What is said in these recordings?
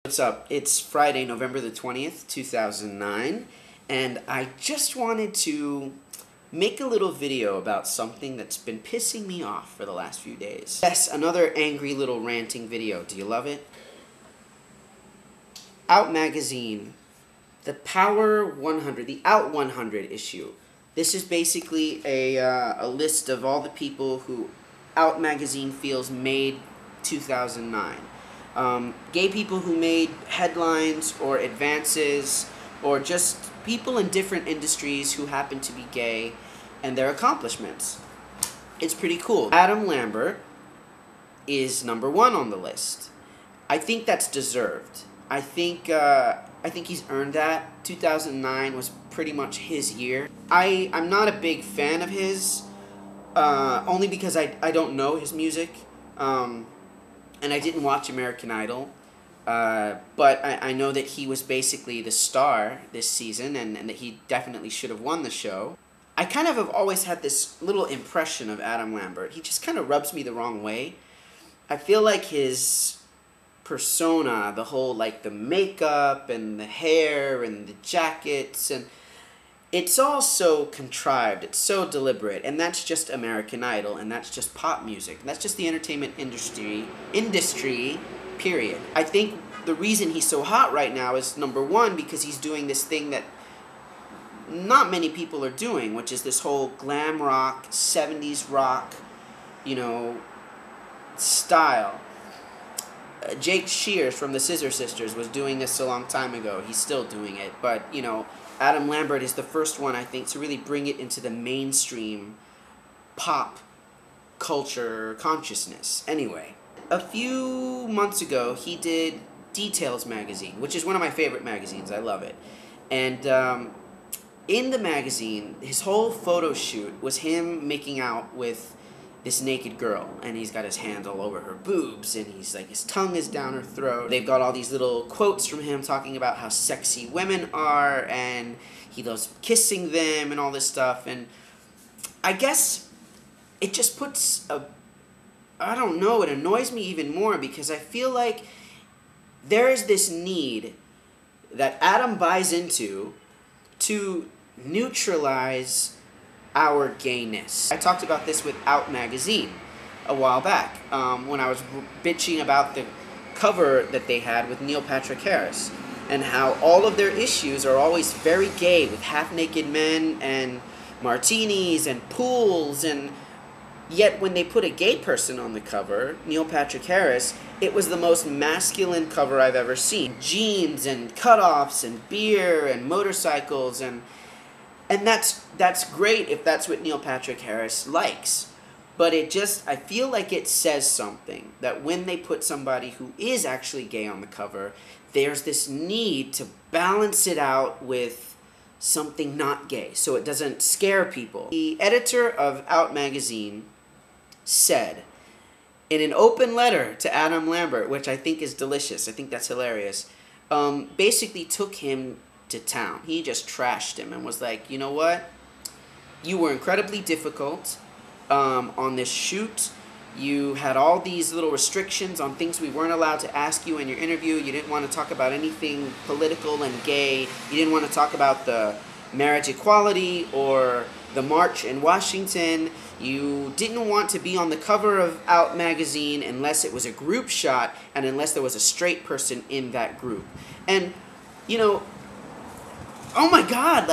What's up? It's Friday, November the 20th, 2009, and I just wanted to make a little video about something that's been pissing me off for the last few days. Yes, another angry little ranting video. Do you love it? Out Magazine, the Power 100, the Out 100 issue. This is basically a list of all the people who Out Magazine feels made 2009. Gay people who made headlines or advances, or just people in different industries who happen to be gay and their accomplishments. It's pretty cool. Adam Lambert is #1 on the list. I think that's deserved. I think he's earned that. 2009 was pretty much his year. I'm not a big fan of his, only because I don't know his music. And I didn't watch American Idol, but I know that he was basically the star this season, and that he definitely should have won the show. I kind of have always had this little impression of Adam Lambert. He just kind of rubs me the wrong way. I feel like his persona, the whole, like, the makeup and the hair and the jackets, and it's all so contrived, it's so deliberate, and that's just American Idol, and that's just pop music, and that's just the entertainment industry, period. I think the reason he's so hot right now is, #1, because he's doing this thing that not many people are doing, which is this whole glam rock, 70s rock, style. Jake Shears from the Scissor Sisters was doing this a long time ago. He's still doing it, but, Adam Lambert is the first one, I think, to really bring it into the mainstream pop culture consciousness. Anyway, a few months ago, he did Details magazine, which is one of my favorite magazines. I love it. And in the magazine, his whole photo shoot was him making out with this naked girl, and he's got his hand all over her boobs, and he's like, his tongue is down her throat. They've got all these little quotes from him talking about how sexy women are, and he loves kissing them, and all this stuff, and I guess it just puts I don't know, it annoys me even more, because I feel like there is this need that Adam buys into to neutralize our gayness. I talked about this with Out Magazine a while back, when I was bitching about the cover that they had with Neil Patrick Harris, and how all of their issues are always very gay, with half-naked men and martinis and pools, and yet when they put a gay person on the cover, Neil Patrick Harris, it was the most masculine cover I've ever seen. Jeans and cutoffs and beer and motorcycles, and that's great if that's what Neil Patrick Harris likes. But I feel like it says something, that when they put somebody who is actually gay on the cover, there's this need to balance it out with something not gay, so it doesn't scare people. The editor of Out Magazine said, in an open letter to Adam Lambert, which I think is delicious, I think that's hilarious, basically took him to town. He just trashed him and was like, you know what? You were incredibly difficult on this shoot. You had all these little restrictions on things we weren't allowed to ask you in your interview. You didn't want to talk about anything political and gay. You didn't want to talk about the marriage equality or the march in Washington. You didn't want to be on the cover of Out Magazine unless it was a group shot and unless there was a straight person in that group. And, oh my God,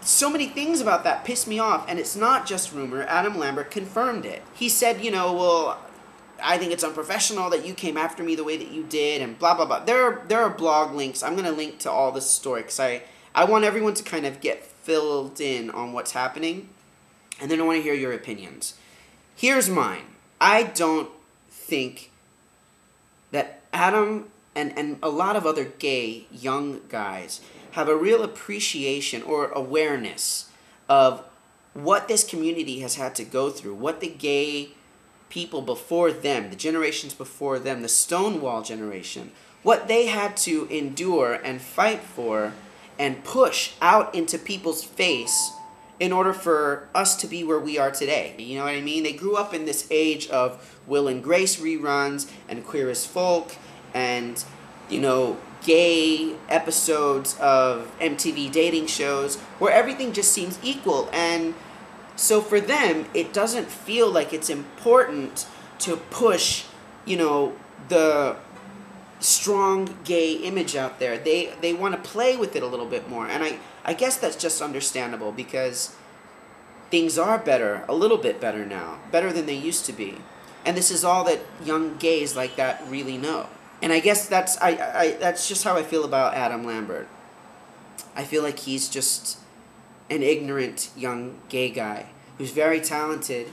so many things about that piss me off, and it's not just rumor. Adam Lambert confirmed it. He said, well, I think it's unprofessional that you came after me the way that you did, and blah, blah, blah. There are blog links. I'm going to link to all this story, because I want everyone to kind of get filled in on what's happening, and then I want to hear your opinions. Here's mine. I don't think that Adam and a lot of other gay young guys have a real appreciation or awareness of what this community has had to go through, what the gay people before them, the generations before them, the Stonewall generation, what they had to endure and fight for and push out into people's face in order for us to be where we are today. You know what I mean? They grew up in this age of Will and Grace reruns and Queer as Folk and, you know, gay episodes of MTV dating shows where everything just seems equal. And so for them, it doesn't feel like it's important to push, the strong gay image out there. They want to play with it a little bit more. And I guess that's just understandable, because things are better, a little bit better now, better than they used to be. And this is all that young gays like that really know. And I guess that's just how I feel about Adam Lambert. I feel like he's just an ignorant young gay guy who's very talented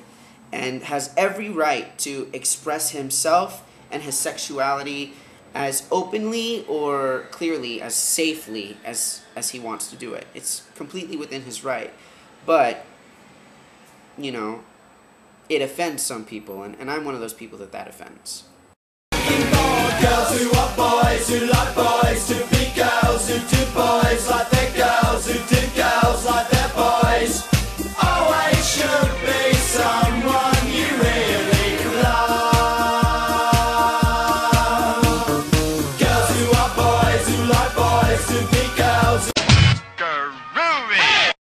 and has every right to express himself and his sexuality as openly or clearly, as safely as he wants to do it. It's completely within his right. But, it offends some people, and I'm one of those people that offends. Girls who are boys who like boys.